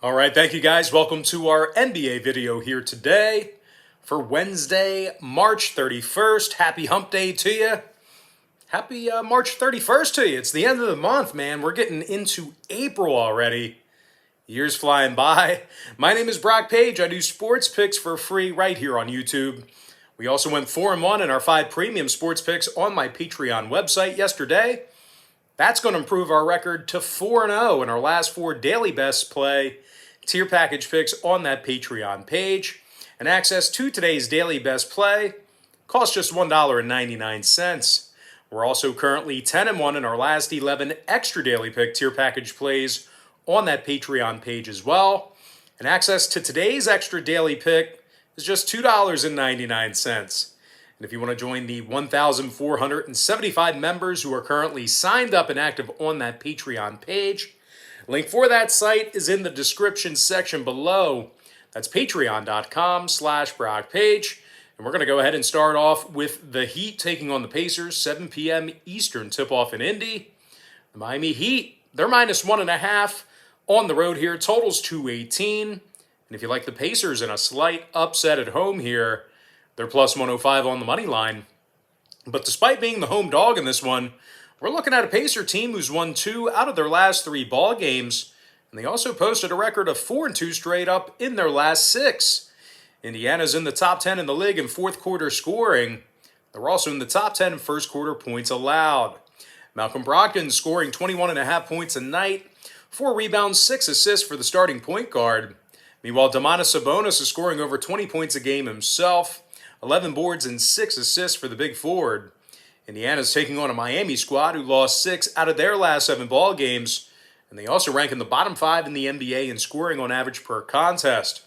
All right, thank you guys. Welcome to our NBA video here today for Wednesday, March 31st. Happy hump day to you. Happy March 31st to you. It's the end of the month, man. We're getting into April already. Years flying by. My name is Brock Page. I do sports picks for free right here on YouTube. We also went 4-1 in our 5 premium sports picks on my Patreon website yesterday. That's going to improve our record to 4-0 in our last 4 daily best play tier package picks on that Patreon page. And access to today's daily best play costs just $1.99. We're also currently 10-1 in our last 11 extra daily pick tier package plays on that Patreon page as well. And access to today's extra daily pick is just $2.99. And if you want to join the 1,475 members who are currently signed up and active on that Patreon page, link for that site is in the description section below. That's patreon.com/BrockPage. And we're going to go ahead and start off with the Heat taking on the Pacers, 7 p.m. Eastern tip-off in Indy. The Miami Heat, they're -1.5 on the road here. Total's 218. And if you like the Pacers in a slight upset at home here, they're +105 on the money line. But despite being the home dog in this one, we're looking at a Pacer team who's won 2 out of their last 3 ball games. And they also posted a record of 4-2 straight up in their last 6. Indiana's in the top 10 in the league in fourth quarter scoring. They're also in the top 10 in first quarter points allowed. Malcolm Brogdon scoring 21.5 points a night, 4 rebounds, 6 assists for the starting point guard. Meanwhile, Domantas Sabonis is scoring over 20 points a game himself, 11 boards and 6 assists for the big forward. Indiana's taking on a Miami squad who lost 6 out of their last 7 ball games, and they also rank in the bottom 5 in the NBA in scoring on average per contest.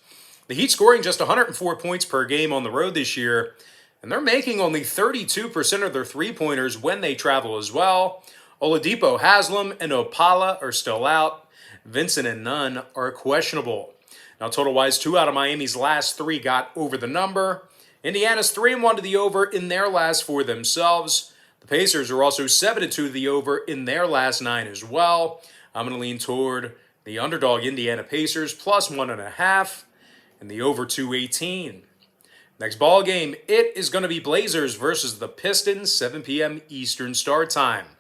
The Heat scoring just 104 points per game on the road this year, and they're making only 32% of their three-pointers when they travel as well. Oladipo, Haslam, and Opala are still out. Vincent and Nunn are questionable. Now, total-wise, 2 out of Miami's last 3 got over the number. Indiana's 3-1 to the over in their last 4 themselves. The Pacers are also 7-2 to the over in their last 9 as well. I'm going to lean toward the underdog Indiana Pacers +1.5 and the over 218. Next ball game, it is going to be Blazers versus the Pistons, 7 p.m. Eastern start time.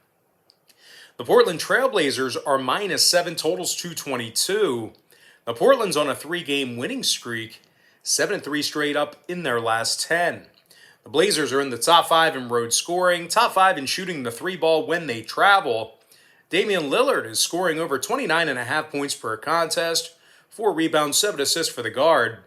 The Portland Trailblazers are -7, totals 222. Now, Portland's on a 3-game winning streak, 7-3 straight up in their last 10. The Blazers are in the top 5 in road scoring, top 5 in shooting the 3-ball when they travel. Damian Lillard is scoring over 29.5 points per contest, 4 rebounds, 7 assists for the guard.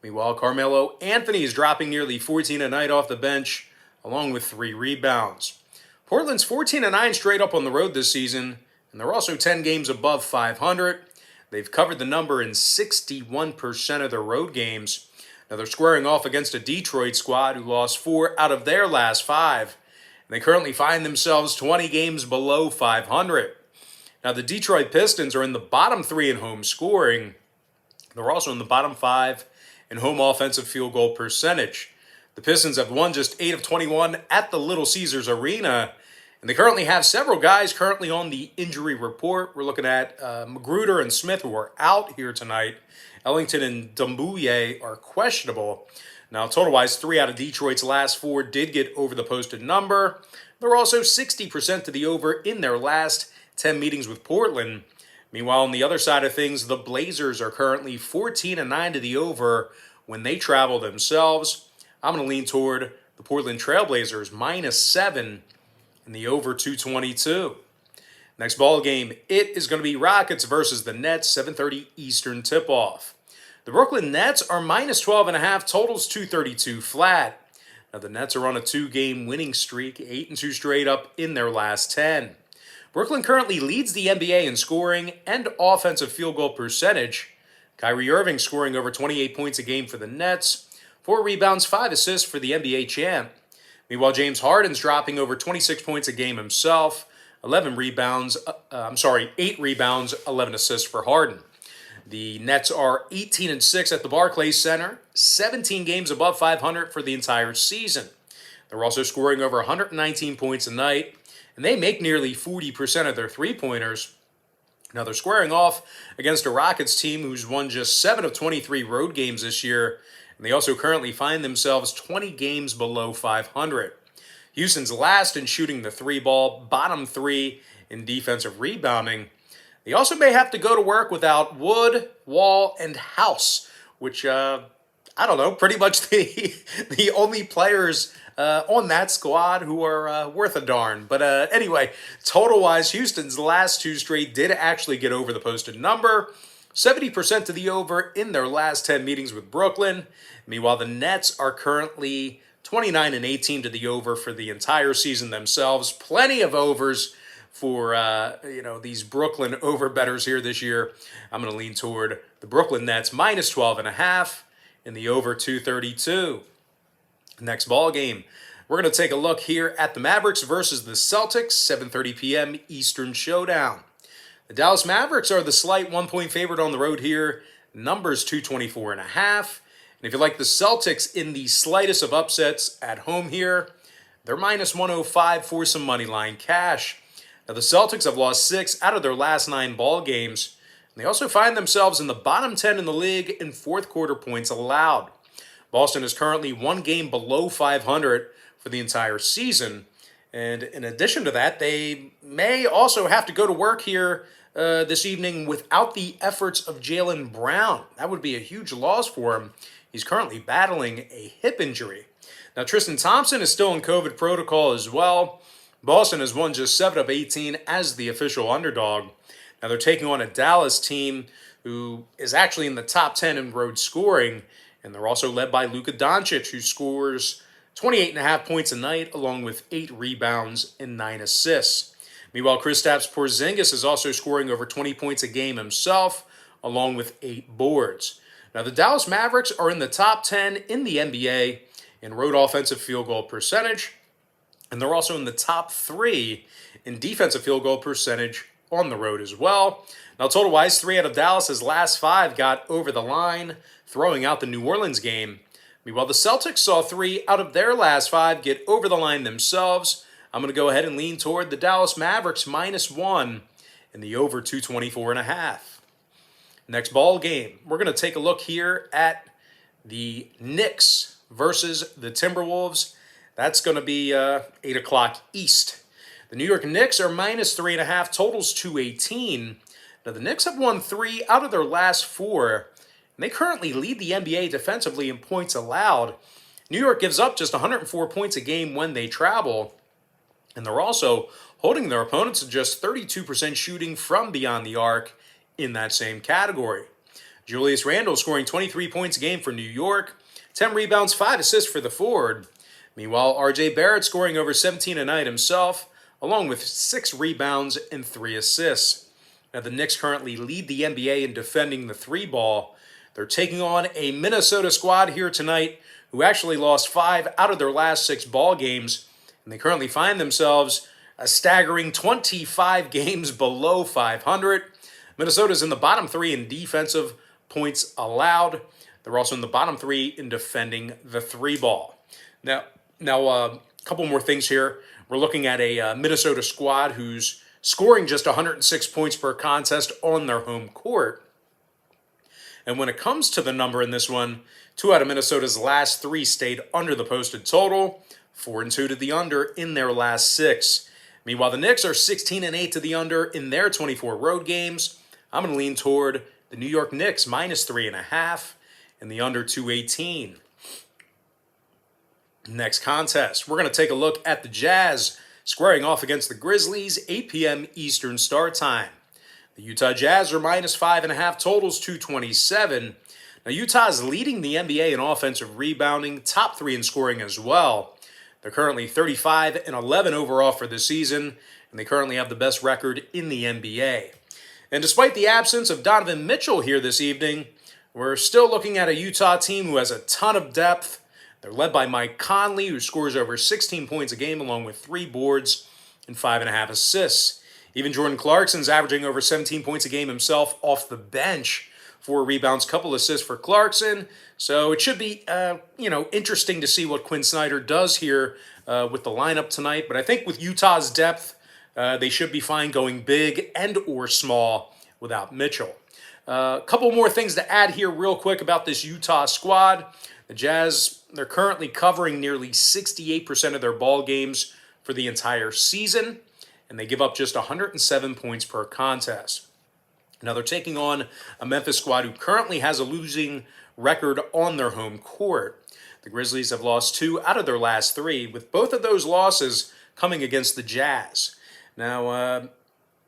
Meanwhile, Carmelo Anthony is dropping nearly 14 a night off the bench, along with 3 rebounds. Portland's 14-9 straight up on the road this season, and they're also 10 games above 500. They've covered the number in 61% of their road games. Now they're squaring off against a Detroit squad who lost 4 out of their last 5. And they currently find themselves 20 games below 500. Now the Detroit Pistons are in the bottom 3 in home scoring. They're also in the bottom 5 in home offensive field goal percentage. The Pistons have won just 8 of 21 at the Little Caesars Arena. And they currently have several guys currently on the injury report. We're looking at Magruder and Smith, who are out here tonight. Ellington and Doumbouya are questionable. Now, total-wise, 3 out of Detroit's last 4 did get over the posted number. They're also 60% to the over in their last 10 meetings with Portland. Meanwhile, on the other side of things, the Blazers are currently 14-9 to the over when they travel themselves. I'm going to lean toward the Portland Trailblazers -7. And the over 222. Next ball game, it is going to be Rockets versus the Nets, 7:30 Eastern tip-off. The Brooklyn Nets are -12.5, totals 232 flat. Now the Nets are on a 2-game winning streak, 8-2 straight up in their last 10. Brooklyn currently leads the NBA in scoring and offensive field goal percentage. Kyrie Irving scoring over 28 points a game for the Nets, 4 rebounds, 5 assists for the NBA champ. Meanwhile, James Harden's dropping over 26 points a game himself, 8 rebounds, 11 assists for Harden. The Nets are 18-6 at the Barclays Center, 17 games above 500 for the entire season. They're also scoring over 119 points a night, and they make nearly 40% of their three-pointers. Now they're squaring off against a Rockets team who's won just 7 of 23 road games this year, and they also currently find themselves 20 games below 500. Houston's last in shooting the three ball, bottom 3 in defensive rebounding. They also may have to go to work without Wood, Wall, and House, which, I don't know, pretty much the only players on that squad who are worth a darn. But anyway, total-wise, Houston's last 2 straight did actually get over the posted number. 70% to the over in their last 10 meetings with Brooklyn. Meanwhile, the Nets are currently 29 and 18 to the over for the entire season themselves. Plenty of overs for these Brooklyn overbettors here this year. I'm going to lean toward the Brooklyn Nets minus 12.5 in the over 232. Next ball game, we're going to take a look here at the Mavericks versus the Celtics, 7:30 p.m. Eastern showdown. The Dallas Mavericks are the slight 1-point favorite on the road here. Numbers 224.5. And if you like the Celtics in the slightest of upsets at home here, they're minus 105 for some money line cash. Now the Celtics have lost 6 out of their last 9 ball games. And they also find themselves in the bottom 10 in the league in fourth quarter points allowed. Boston is currently 1 game below 500 for the entire season. And in addition to that, they may also have to go to work here this evening without the efforts of Jaylen Brown. That would be a huge loss for him. He's currently battling a hip injury. Now, Tristan Thompson is still in COVID protocol as well. Boston has won just 7 of 18 as the official underdog. Now, they're taking on a Dallas team who is actually in the top 10 in road scoring. And they're also led by Luka Doncic, who scores 28.5 points a night, along with 8 rebounds and 9 assists. Meanwhile, Kristaps Porzingis is also scoring over 20 points a game himself, along with 8 boards. Now, the Dallas Mavericks are in the top 10 in the NBA in road offensive field goal percentage, and they're also in the top 3 in defensive field goal percentage on the road as well. Now, total-wise, 3 out of Dallas's last 5 got over the line, throwing out the New Orleans game. Meanwhile, the Celtics saw 3 out of their last 5 get over the line themselves. I'm going to go ahead and lean toward the Dallas Mavericks minus 1 in the over 224.5. Next ball game, we're going to take a look here at the Knicks versus the Timberwolves. That's going to be 8 o'clock East. The New York Knicks are minus 3.5, totals 218. Now, the Knicks have won 3 out of their last 4. And they currently lead the NBA defensively in points allowed. New York gives up just 104 points a game when they travel. And they're also holding their opponents to just 32% shooting from beyond the arc in that same category. Julius Randle scoring 23 points a game for New York, 10 rebounds, 5 assists for the forward. Meanwhile, RJ Barrett scoring over 17 a night himself, along with 6 rebounds and 3 assists. Now, the Knicks currently lead the NBA in defending the 3-ball. They're taking on a Minnesota squad here tonight who actually lost 5 out of their last 6 ball games, and they currently find themselves a staggering 25 games below 500. Minnesota's in the bottom 3 in defensive points allowed. They're also in the bottom 3 in defending the 3-ball. Now, a couple more things here. We're looking at a Minnesota squad who's scoring just 106 points per contest on their home court. And when it comes to the number in this one, 2 out of Minnesota's last 3 stayed under the posted total, 4 and 2 to the under in their last 6. Meanwhile, the Knicks are 16 and 8 to the under in their 24 road games. I'm going to lean toward the New York Knicks minus 3.5 in the under 218. Next contest, we're going to take a look at the Jazz squaring off against the Grizzlies, 8 p.m. Eastern start time. The Utah Jazz are minus 5.5, totals 227. Now, Utah is leading the NBA in offensive rebounding, top 3 in scoring as well. They're currently 35 and 11 overall for the season, and they currently have the best record in the NBA. And despite the absence of Donovan Mitchell here this evening, we're still looking at a Utah team who has a ton of depth. They're led by Mike Conley, who scores over 16 points a game along with 3 boards and 5.5 assists. Even Jordan Clarkson's averaging over 17 points a game himself off the bench. 4 rebounds, couple assists for Clarkson. So it should be, interesting to see what Quinn Snyder does here with the lineup tonight. But I think with Utah's depth, they should be fine going big and or small without Mitchell. A couple more things to add here real quick about this Utah squad. The Jazz, they're currently covering nearly 68% of their ball games for the entire season, and they give up just 107 points per contest. Now they're taking on a Memphis squad who currently has a losing record on their home court. The Grizzlies have lost 2 out of their last 3, with both of those losses coming against the Jazz. Now,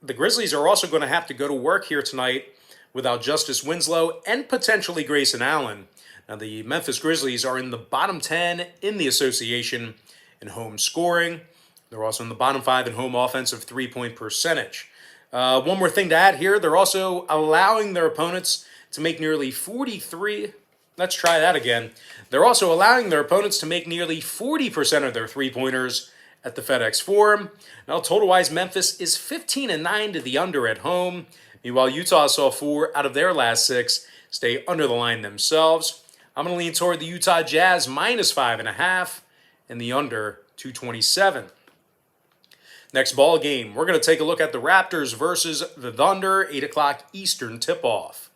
the Grizzlies are also going to have to go to work here tonight without Justice Winslow and potentially Grayson Allen. Now, the Memphis Grizzlies are in the bottom 10 in the association in home scoring. They're also in the bottom 5 in home offensive three-point percentage. One more thing to add here, they're also allowing their opponents to make nearly 43. Let's try that again. They're also allowing their opponents to make nearly 40% of their three-pointers at the FedEx Forum. Now, total-wise, Memphis is 15-9 to the under at home. Meanwhile, Utah saw 4 out of their last 6 stay under the line themselves. I'm going to lean toward the Utah Jazz minus 5.5 and the under 227. Next ball game, we're going to take a look at the Raptors versus the Thunder, 8 o'clock Eastern tip-off.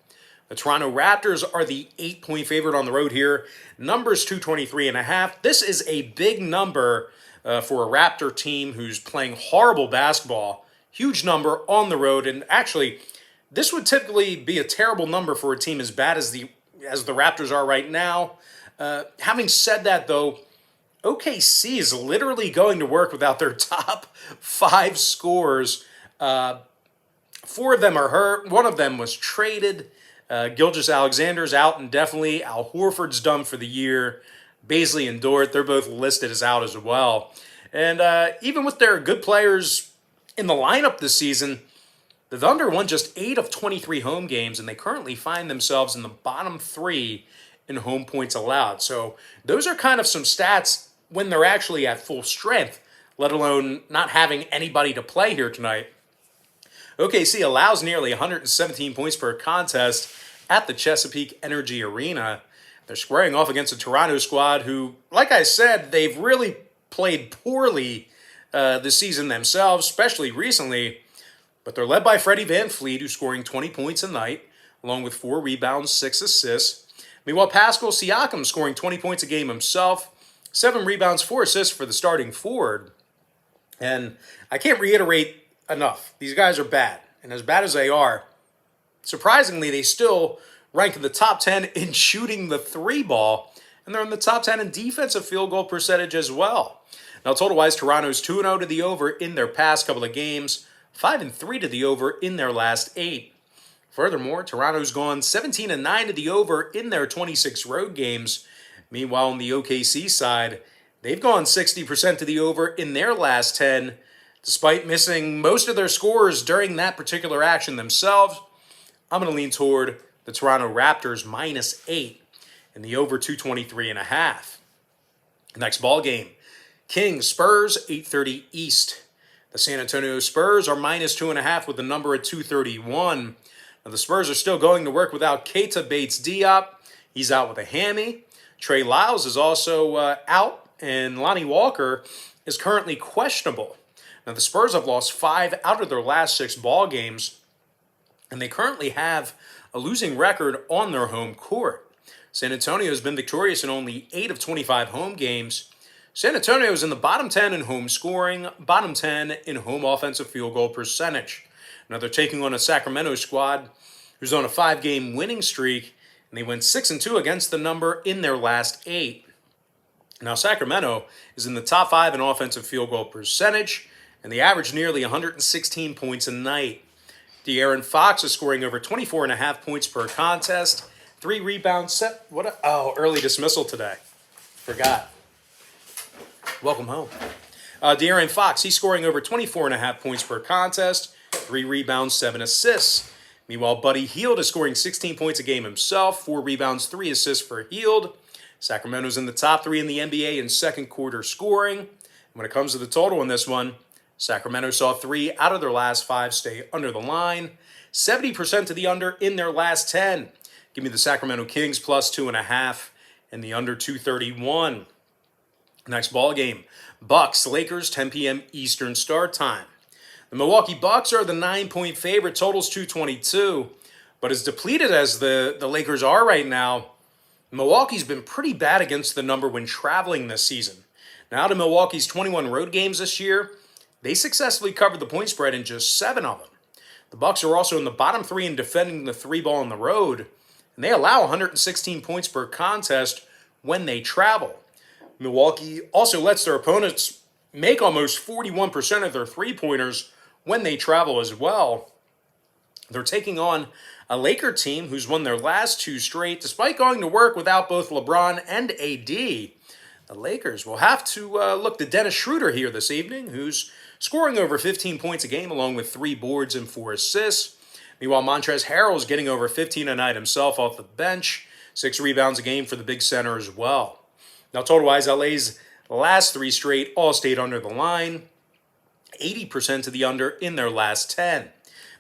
The Toronto Raptors are the 8-point favorite on the road here. Numbers 223.5. This is a big number for a Raptor team who's playing horrible basketball. Huge number on the road, and actually, this would typically be a terrible number for a team as bad as the Raptors are right now. Having said that, though, OKC is literally going to work without their top 5 scorers. 4 of them are hurt. 1 of them was traded. Gilgeous-Alexander's out indefinitely. Al Horford's done for the year. Baisley and Dort, they're both listed as out as well. And even with their good players in the lineup this season, the Thunder won just 8 of 23 home games, and they currently find themselves in the bottom 3 in home points allowed. So those are kind of some stats when they're actually at full strength, let alone not having anybody to play here tonight. OKC allows nearly 117 points per contest at the Chesapeake Energy Arena. They're squaring off against a Toronto squad who, like I said, they've really played poorly this season themselves, especially recently. But they're led by Freddie VanVleet, who's scoring 20 points a night, along with 4 rebounds, 6 assists. Meanwhile, Pascal Siakam scoring 20 points a game himself, 7 rebounds, 4 assists for the starting forward. And I can't reiterate enough. These guys are bad. And as bad as they are, surprisingly, they still rank in the top 10 in shooting the 3-ball. And they're in the top 10 in defensive field goal percentage as well. Now, total-wise, Toronto's 2-0 to the over in their past couple of games, 5-3 to the over in their last 8. Furthermore, Toronto's gone 17-9 to the over in their 26 road games. Meanwhile, on the OKC side, they've gone 60% to the over in their last 10, despite missing most of their scorers during that particular action themselves. I'm going to lean toward the Toronto Raptors minus 8 and the over 223.5. Next ball game, Kings Spurs 8:30 East. The San Antonio Spurs are minus 2.5 with the number at 231. Now the Spurs are still going to work without Keita Bates-Diop. He's out with a hammy. Trey Lyles is also out, and Lonnie Walker is currently questionable. Now, the Spurs have lost 5 out of their last 6 ball games, and they currently have a losing record on their home court. San Antonio has been victorious in only 8 of 25 home games. San Antonio is in the bottom 10 in home scoring, bottom 10 in home offensive field goal percentage. Now, they're taking on a Sacramento squad who's on a 5-game winning streak, and they went 6-2 against the number in their last 8. Now, Sacramento is in the top 5 in offensive field goal percentage, and they average nearly 116 points a night. De'Aaron Fox is scoring over 24.5 points per contest, 3 rebounds, early dismissal today. Forgot. Welcome home. De'Aaron Fox, he's scoring over 24.5 points per contest, 3 rebounds, 7 assists. Meanwhile, Buddy Hield is scoring 16 points a game himself, 4 rebounds, 3 assists for Hield. Sacramento's in the top 3 in the NBA in second quarter scoring. And when it comes to the total in this one, Sacramento saw 3 out of their last 5 stay under the line, 70% to the under in their last 10. Give me the Sacramento Kings plus 2.5 and the under 231. Next ball game, Bucks, Lakers, 10 p.m. Eastern start time. The Milwaukee Bucks are the 9-point favorite. Total's 222. But as depleted as the Lakers are right now, Milwaukee's been pretty bad against the number when traveling this season. Now, out of Milwaukee's 21 road games this year, they successfully covered the point spread in just 7 of them. The Bucks are also in the bottom 3 in defending the 3-ball on the road, and they allow 116 points per contest when they travel. Milwaukee also lets their opponents make almost 41% of their three-pointers when they travel as well. They're taking on a Laker team who's won their last 2 straight, despite going to work without both LeBron and AD. The Lakers will have to look to Dennis Schroeder here this evening, who's scoring over 15 points a game along with 3 boards and 4 assists. Meanwhile, Montrezl Harrell is getting over 15 a night himself off the bench, 6 rebounds a game for the big center as well. Now, total-wise, LA's last 3 straight all stayed under the line, 80% to the under in their last 10.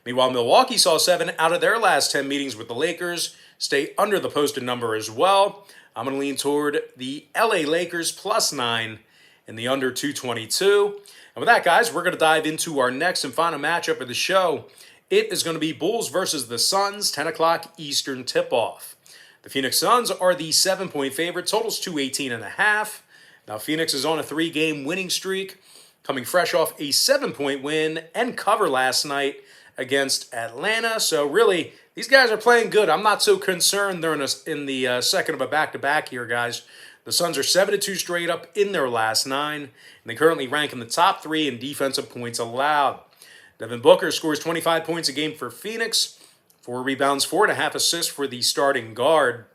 Meanwhile, Milwaukee saw 7 out of their last 10 meetings with the Lakers stay under the posted number as well. I'm going to lean toward the LA Lakers +9 in the under 222. And with that, guys, we're going to dive into our next and final matchup of the show. It is going to be Bulls versus the Suns, 10 o'clock Eastern tip-off. The Phoenix Suns are the 7-point favorite. Total's 218.5. Now, Phoenix is on a 3-game winning streak, coming fresh off a 7-point win and cover last night against Atlanta. So really, these guys are playing good. I'm not so concerned they're in the second of a back-to-back here, guys. The Suns are 7-2 straight up in their last 9, and they currently rank in the top 3 in defensive points allowed. Devin Booker scores 25 points a game for Phoenix, 4 rebounds, 4.5 assists for the starting guard.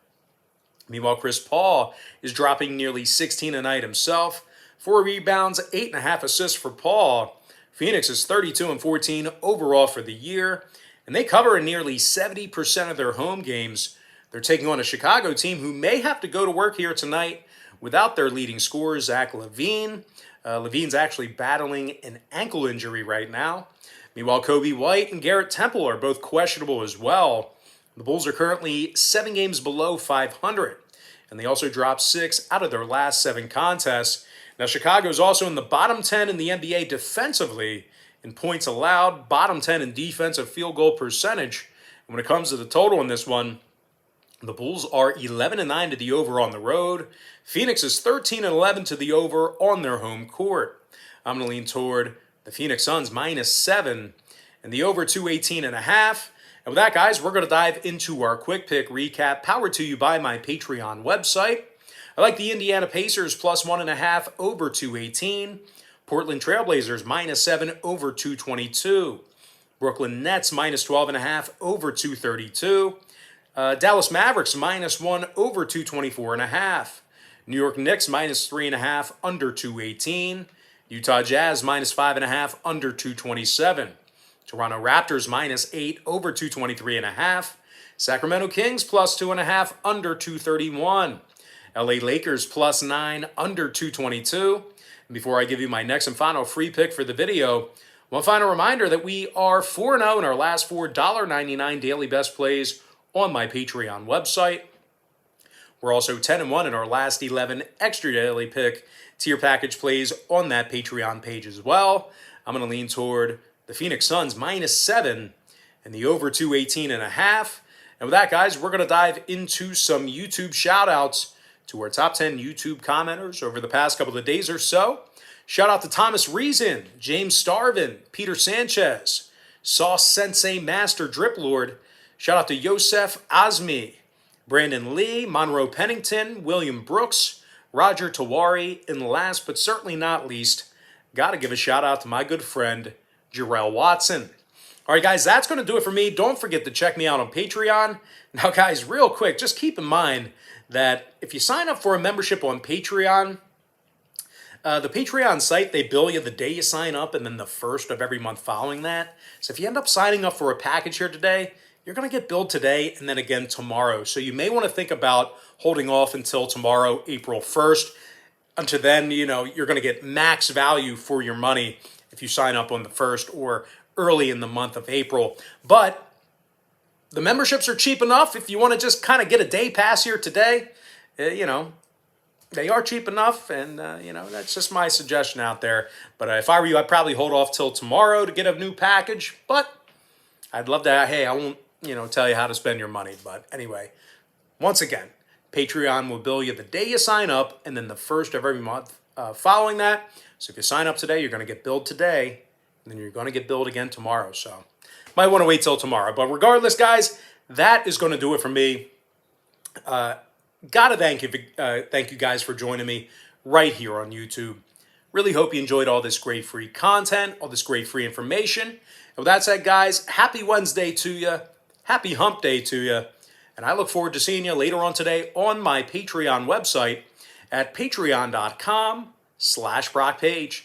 Meanwhile, Chris Paul is dropping nearly 16 a night himself, 4 rebounds, 8.5 assists for Paul. Phoenix is 32-14 overall for the year, and they cover in nearly 70% of their home games. They're taking on a Chicago team who may have to go to work here tonight without their leading scorer, Zach LaVine. LaVine's actually battling an ankle injury right now. Meanwhile, Kobe White and Garrett Temple are both questionable as well. The Bulls are currently 7 games below 500, and they also dropped 6 out of their last 7 contests. Now, Chicago is also in the bottom 10 in the NBA defensively in points allowed, bottom 10 in defensive field goal percentage. And when it comes to the total in this one, the Bulls are 11-9 to the over on the road. Phoenix is 13-11 to the over on their home court. I'm going to lean toward the Phoenix Suns -7 and the over 218.5. And with that, guys, we're going to dive into our quick pick recap, powered to you by my Patreon website. I like the Indiana Pacers +1.5 over 218. Portland Trailblazers -7 over 222. Brooklyn Nets -12.5 over 232. Dallas Mavericks -1 over 224.5. New York Knicks -3.5 under 218. Utah Jazz -5.5 under 227. Toronto Raptors -8 over 223.5. Sacramento Kings +2.5 under 231. LA Lakers +9 under 222. And before I give you my next and final free pick for the video, one final reminder that we are 4-0 in our last 4 $1.99 daily best plays on my Patreon website. We're also 10-1 in our last 11 extra daily pick tier package plays on that Patreon page as well. I'm going to lean toward the Phoenix Suns -7 and the over 218.5. And with that, guys, we're going to dive into some YouTube shout-outs to our top 10 YouTube commenters over the past couple of days or so. Shout out to Thomas Reason, James Starvin, Peter Sanchez, Sauce Sensei Master Drip Lord. Shout out to Yosef Azmi, Brandon Lee, Monroe Pennington, William Brooks, Roger Tawari, and last but certainly not least, got to give a shout out to my good friend, Jarrell Watson. All right, guys, that's going to do it for me. Don't forget to check me out on Patreon. Now, guys, real quick, just keep in mind that if you sign up for a membership on Patreon, the Patreon site, they bill you the day you sign up and then the first of every month following that. So if you end up signing up for a package here today, you're going to get billed today and then again tomorrow. So you may want to think about holding off until tomorrow, April 1st. Until then, you know, you're going to get max value for your money if you sign up on the 1st or early in the month of April. But the memberships are cheap enough if you want to just kind of get a day pass here today. You know, they are cheap enough, and that's just my suggestion out there. But if I were you, I'd probably hold off till tomorrow to get a new package. But I'd love to. Hey, I won't tell you how to spend your money. But anyway, once again, Patreon will bill you the day you sign up, and then the first of every month following that. So if you sign up today, you're going to get billed today, and then you're going to get billed again tomorrow. So might want to wait till tomorrow. But regardless, guys, that is going to do it for me. Gotta thank you guys for joining me right here on YouTube. Really hope you enjoyed all this great free content, all this great free information. And with that said, guys, happy Wednesday to you. Happy hump day to you. And I look forward to seeing you later on today on my Patreon website at patreon.com/BrockPage.